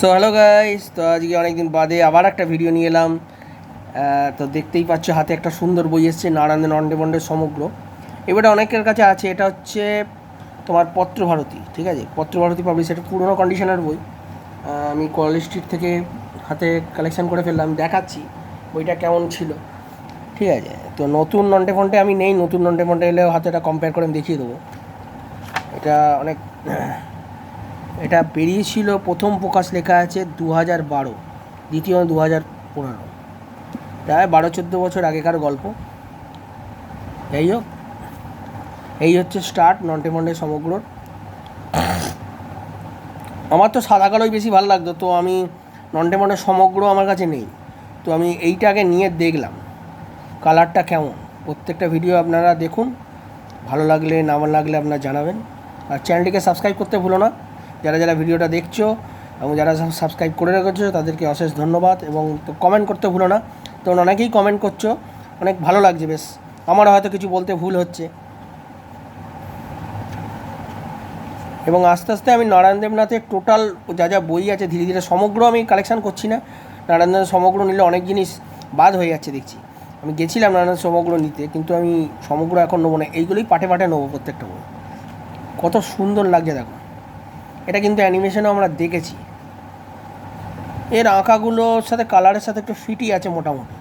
So hello guys, তো আজকে অনেকদিন বাদে আবার একটা ভিডিও নিয়ে এলাম। তো দেখতেই পাচ্ছ হাতে একটা সুন্দর বই এসছে, নারায়ণের নন্টেবন্ডের সমগ্র। এবারে অনেকের কাছে আছে, এটা হচ্ছে তোমার পত্রভারতী, ঠিক আছে, পত্রভারতী পাবলিশ, এটা পুরোনো কন্ডিশনের বই। আমি কলেজ স্ট্রিট থেকে হাতে কালেকশন করে ফেললাম, দেখাচ্ছি বইটা কেমন ছিল, ঠিক আছে। তো নতুন নন্টেফন্টে আমি নেই, নতুন নন্টেফন্টে এলেও হাতে এটা কম্পেয়ার করে আমি দেখিয়ে দেবো। এটা অনেক এটা বেরিয়েছিল, প্রথম প্রকাশ লেখা আছে 2012, দ্বিতীয় 2015, প্রায় 12-14 বছর আগেকার গল্প। যাই হোক, এই হচ্ছে স্টার্ট নন্টেফন্টের সমগ্রর। আমার তো সাদা কালোই বেশি ভালো লাগতো, তো আমি নন্টেফন্টের সমগ্র আমার কাছে নেই, তো আমি এইটাকে নিয়ে দেখলাম কালারটা কেমন। প্রত্যেকটা ভিডিও আপনারা দেখুন, ভালো লাগলে না লাগলে আপনারা জানাবেন। আর চ্যানেলটিকে সাবস্ক্রাইব করতে ভুলো না, যারা যারা ভিডিওটা দেখছো এবং যারা সাবস্ক্রাইব করে রেখেছো তাদেরকে অশেষ ধন্যবাদ। এবং তো কমেন্ট করতে ভুলো না, তো অনেকেই কমেন্ট করছো, অনেক ভালো লাগছে বেশ। আমার হয়তো কিছু বলতে ভুল হচ্ছে। এবং আস্তে আস্তে আমি নারায়ণ দেবনাথের টোটাল যা যা বই আছে ধীরে ধীরে, সমগ্র আমি কালেকশান করছি না। নারায়ণ দেবের সমগ্র নিলে অনেক জিনিস বাদ হয়ে যাচ্ছে দেখছি। আমি গেছিলাম নারায়ণ সমগ্র নিতে, কিন্তু আমি সমগ্র এখন নেবো না, এইগুলোই পাটে পাটে নেবো প্রত্যেকটা বই। কত সুন্দর লাগছে দেখো, এটা কিন্তু অ্যানিমেশনও আমরা দেখেছি। এর আঁকাগুলোর সাথে কালারের সাথে একটু ফিটই আছে মোটামুটি,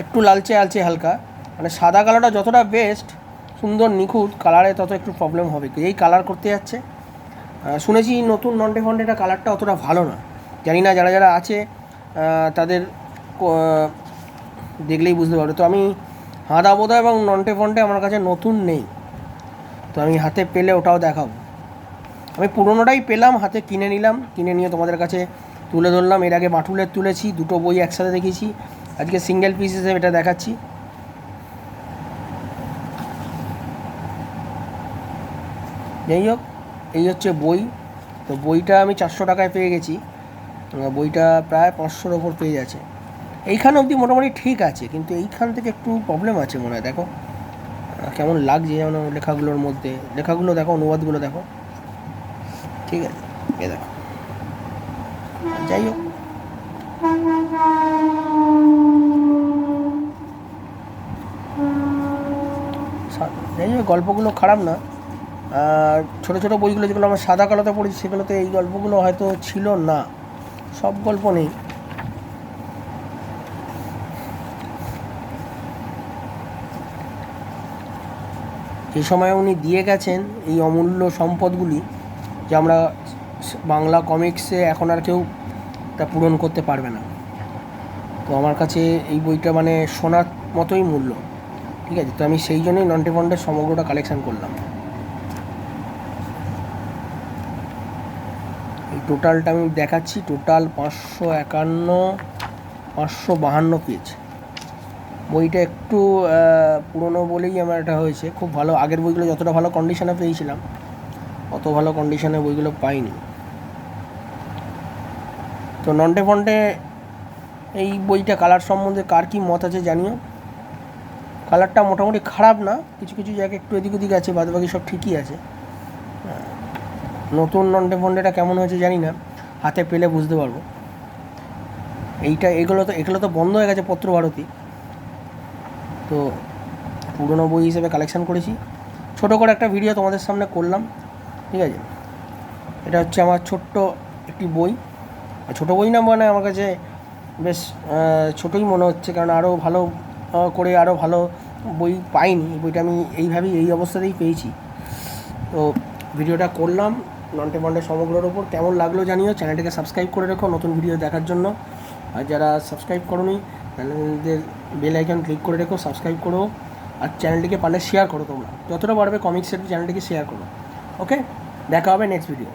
একটু লালচে আলচে হালকা, মানে সাদা কালারটা যতটা বেস্ট সুন্দর নিখুঁত, কালারে তত একটু প্রবলেম হবে, এই কালার করতে যাচ্ছে। শুনেছি নতুন নন্টেফন্টেটা কালারটা অতটা ভালো না, জানি না, যারা যারা আছে তাদের দেখলেই বুঝতে পারবে। তো আমি হাদা বোদা এবং নন্টেফন্টে আমার কাছে নতুন নেই, তো আমি হাতে পেলে ওটাও দেখাবো। আমি পুরোনোটাই পেলাম, হাতে কিনে নিলাম, কিনে নিয়ে তোমাদের কাছে তুলে ধরলাম। এর আগে মাটুলের তুলেছি, দুটো বই একসাথে দেখেছি, আজকে সিঙ্গেল পিস হিসেবে এটা দেখাচ্ছি। যাই হোক, এই হচ্ছে বই। তো বইটা আমি 400 টাকায় পেয়ে গেছি, বইটা প্রায় 500-র ওপর পেয়ে যাচ্ছে। এইখান অবধি মোটামুটি ঠিক আছে, কিন্তু এইখান থেকে একটু প্রবলেম আছে মনে হয়। দেখো কেমন লাগছে, যেমন লেখাগুলোর মধ্যে, লেখাগুলো দেখো, অনুবাদগুলো দেখো, ঠিক আছে, এ দেখো। যাই হোক, গল্পগুলো খারাপ না। আর ছোটো ছোটো বইগুলো যেগুলো আমরা সাদা কালোতে পড়েছি, সেগুলোতে এই গল্পগুলো হয়তো ছিল না, সব গল্প নেই। যে সময় উনি দিয়ে গেছেন এই অমূল্য সম্পদগুলি, যে আমরা বাংলা কমিক্সে এখন আর কেউ তা পূরণ করতে পারবে না। তো আমার কাছে এই বইটা মানে সোনার মতোই মূল্য, ঠিক আছে। তো আমি সেই জন্যই নন্টেফন্টের সমগ্রটা কালেকশান করলাম। এই টোটালটা আমি দেখাচ্ছি, টোটাল 552 পেজ। বইটা একটু পুরনো বলেই আমার এটা হয়েছে, খুব ভালো, আগের বইগুলো যতটা ভালো কন্ডিশনে পেয়েছিলাম অত ভালো কন্ডিশনে বইগুলো পাইনি। তো নন্টেফন্টে এই বইটা কালার সম্বন্ধে কার কী মত আছে জানিও। কালারটা মোটামুটি খারাপ না, কিছু কিছু জায়গায় একটু এদিক ওদিক আছে, বাদবাকি সব ঠিকই আছে। নতুন নন্টেফন্টেটা কেমন হয়েছে জানি না, হাতে পেলে বুঝতে পারবো। এগুলো তো বন্ধ হয়ে গেছে পত্রভারতী, তো পুরনো বই হিসেবে কালেকশান করেছি, ছোটো করে একটা ভিডিও তোমাদের সামনে করলাম, ঠিক আছে। এটা হচ্ছে আমার ছোট্ট একটি বই, ছোটো বই না মানে আমার কাছে বেশ ছোটোই মনে হচ্ছে, কারণ আরও ভালো করে আরও ভালো বই পাইনি। বইটা আমি এইভাবেই এই অবস্থাতেই পেয়েছি। তো ভিডিওটা করলাম নন্টেফন্টের সমগ্রর ওপর, কেমন লাগলো জানিও। চ্যানেলটিকে সাবস্ক্রাইব করে রেখো নতুন ভিডিও দেখার জন্য, আর যারা সাবস্ক্রাইব করোনি চ্যানেলদের বেল আইকন ক্লিক করে রেখো, সাবস্ক্রাইব করো। আর চ্যানেলটিকে পারলে শেয়ার করো, তোমরা যতটা পারবে কমিক্সের চ্যানেলটিকে শেয়ার করো। ওকে, দেখা হবে নেক্সট ভিডিও।